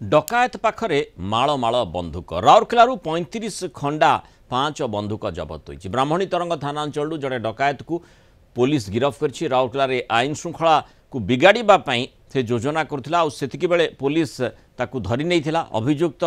डकायत पाखरे माଳ माଳ बंधुक राउरकेलू 35 खंडा 5 बंधुक जबत होती। ब्राह्मणी तरंग थाना अंचल जड़े डकायत को पुलिस गिरफ्त कर राउरकेल आईन श्रृंखला को बिगाड़ी से योजना करुला बेले पुलिस ताकू धरी नहीं। अभियुक्त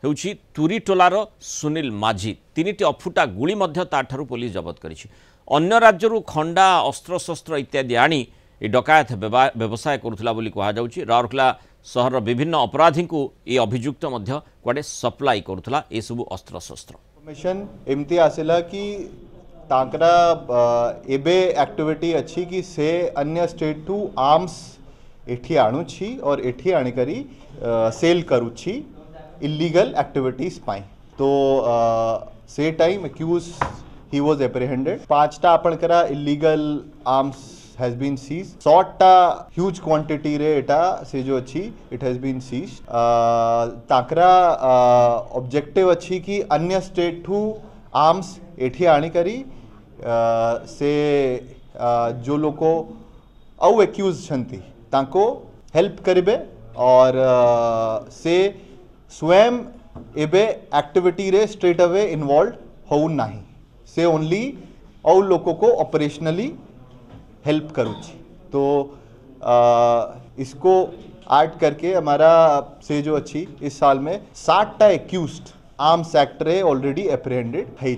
होउछि तुरीटोलार सुनील माझी। 3टी अफुटा गुली ताठारु पुलिस जबत करिछि। अन्य राज्यरू खंडा अस्त्रशस्त्र इत्यादि आनी ए डकायत व्यवसाय करुला बोली कहुछि। राउरकेला सहर विभिन्न अपराधी को ये अभियुक्त कुआडे सप्लाई करुला ए सबु अस्त्रशस्त्र। इन्फॉर्मेशन एमती आसिला कि तांकरा एबे एक्टिविटी अच्छी कि से अन्य स्टेट टू आर्म्स एठी आणुछि और एठी आनी करी सेल करुछि इलीगल एक्टिविटीज पाई। तो से time accused he was apprehended. 5टा आपणकरा illegal arms has been seized. 100टा huge quantity रे एटा से जो अच्छी it has been seized. ताकरा objective अच्छी कि अन्य state टू arms एठी आनी करी से जो लोको औ accused छंती ताको help करिबे और से स्वयं एबे activity रे straight away involved हो नहीं से only औ लोको को operationally हेल्प करूँगी। तो इसको ऐड करके हमारा से जो अच्छी इस साल में 60टा एक्यूज्ड आर्म्स एक्ट रे ऑलरेडी एप्रिहेंडेड है।